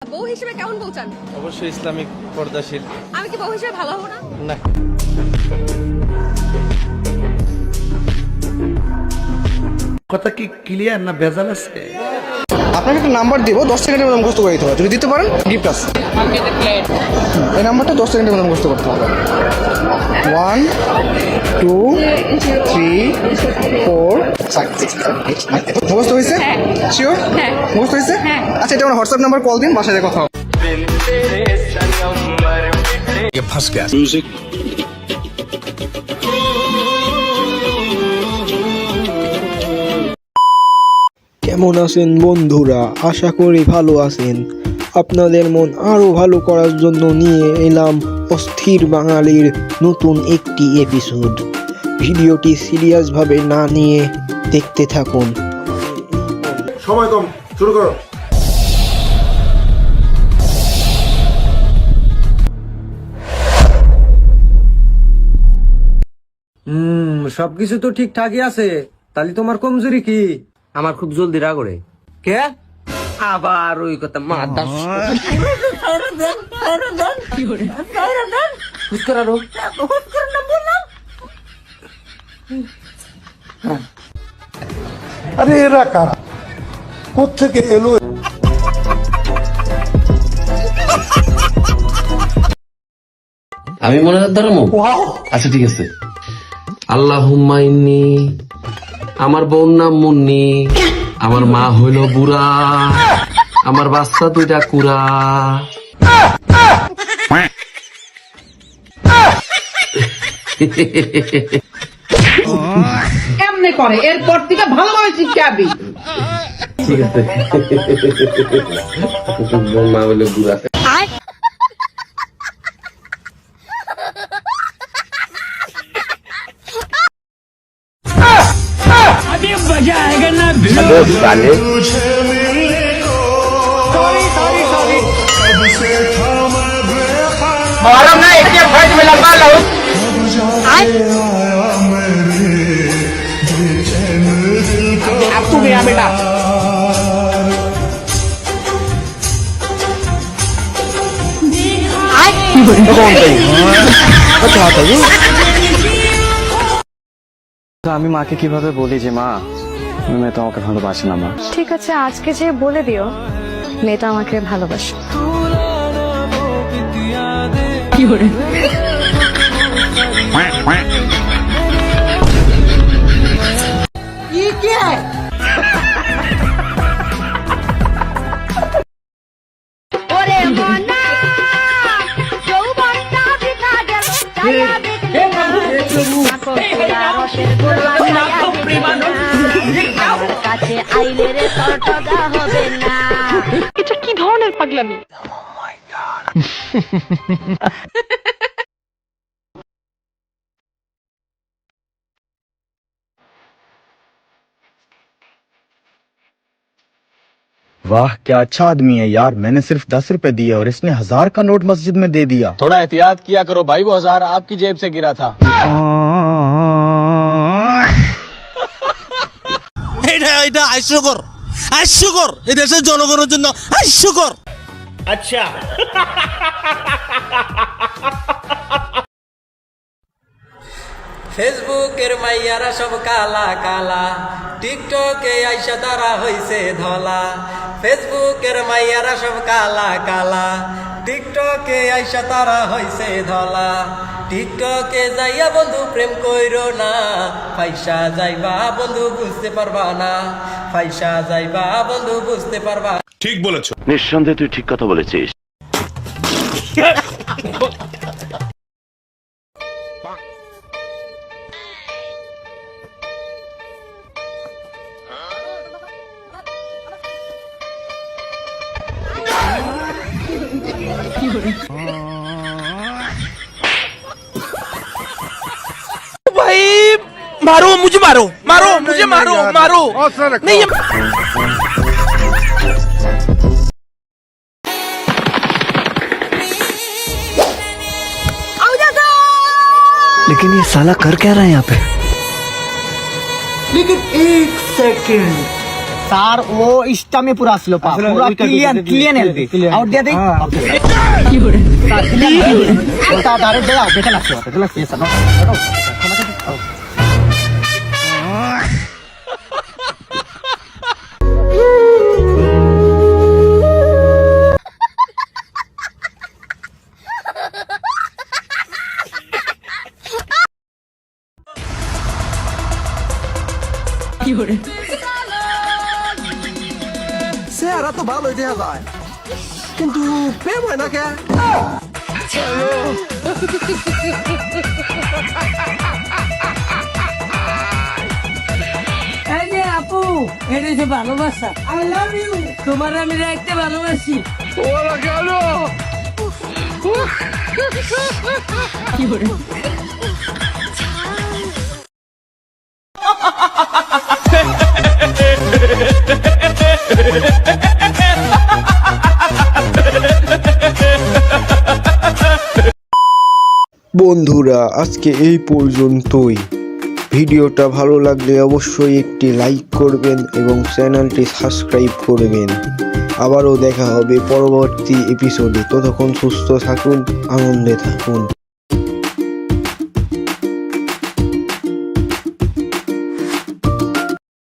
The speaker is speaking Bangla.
বউ হিসেবে কেমন বউ চান? অবশ্যই ইসলামিক পর্দাশীল। আমি কি বউ হিসেবে ভালো হবো না? না। কথা কি ক্লিয়ার না ভেজাল আছে? আপনাকে একটা নাম্বার দিব, 10 সেকেন্ডের মধ্যে মুখস্থ করে দিতে হবে। যদি দিতে পারেন গিফট আছে। এই নাম্বারটা 10 সেকেন্ডের মধ্যে মুখস্থ করতে হবে। 1 2 3 4 5 6 7 8 9 মুখস্থ হয়েছে? শিওর? মুখস্থ হয়েছে? আচ্ছা, এটা আমার হোয়াটসঅ্যাপ নাম্বার, কল দিন, বাসায় কথা হবে। কেমন আছেন বন্ধুরা? আশা করি ভালো আছেন। আপনাদের মন আরও ভালো করার জন্য নিয়ে এলাম অস্থির বাঙালির নতুন একটি এপিসোড। ভিডিওটি সিরিয়াসভাবে না নিয়ে দেখতে থাকুন। সময় কম, শুরু করো। সবকিছু তো ঠিকঠাকই আছে, তাহলে তোমার কমজোরি কি? আমার খুব জলদি রাগ ওঠে। কে? আবার ওই কথা মাথা আরে এরা কারা, কোত্থেকে এলো? আমি মনে ধর্ম। আচ্ছা ঠিক আছে। আল্লাহুম্মা ইন্নী, আমার বোন নাম মুন্নি, আমার মা হইল বুড়া, আমার বাচ্চা দুইটা কুড়া। কেমনে করে এরপর থেকে ভালোভাবে শিখাবি। ঠিক আছে। বোন মা হইল বুড়া। আমি মাকে কিভাবে বলি যে মা, মেয়ে তো আমাকে ভালোবাসে না। মা ঠিক আছে, আজকে যে বলে দিও মেয়েটা আমাকে ভালোবাসে। কি করে? ওরে মনা যৌবনটা বৃথা গেল, ছায়া দেখলে না তোরা রসের গোলা ছায়া দেখলে না, আমার কাছে আইলে রে তরতদা হবে না। এটা কি ধরনের পাগলামি? वाह क्या अच्छा आदमी है यार। मैंने सिर्फ 10 रुपए दिए और इसने 1000 का नोट मस्जिद में दे दिया। थोड़ा एहतियात किया करो भाई, वो 1000 आपकी जेब से गिरा था। এটা হাস্যকর এই দেশের জনগণের জন্য হাস্যকর। আচ্ছা, ফেসবুকের মাইয়ারা সব কালা কালা, টিকটকে আইসা তারা হইছে ধলা। ফেসবুকের মাইয়ারা সব কালা কালা, টিকটকে আইসা তারা হইছে ধলা। টিকটকে যাইয়া বন্ধু প্রেম কইরো না, পয়সা যাইবা বন্ধু বুঝতে পারবা না, পয়সা যাইবা বন্ধু বুঝতে পারবা। ঠিক বলেছো। নিঃসন্দেহে তুই ঠিক কথা বলেছিস। भाई मारो मुझे, मारो मारो मुझे, मारो मारो नहीं। लेकिन ये साला कर क्या रहा है यहाँ पे? लेकिन एक सेकंड, স্যার ও ইস্টামে পুরো আসলো পা পুরো ক্লিয়ার এলবি আউট দিয়ে দেই কি করে তা ডাইরেক্ট দাও দেখে লাগছে দেখে লাগছে স্যার চেহারা তো ভালোই দেখা যায় কিন্তু প্রেম হয় না কে এই যে আপু এটা যে ভালোবাসা আই লাভ ইউ তোমার আমি রাখতে ভালোবাসি ওরা কেন কি করে বন্ধুরা আজকে এই পর্যন্তই। ভিডিওটা ভালো লাগলে অবশ্যই একটি লাইক করবেন এবং চ্যানেলটি সাবস্ক্রাইব করবেন। আবারও দেখা হবে পরবর্তী এপিসোডে। ততক্ষণ সুস্থ থাকুন, আনন্দে থাকুন।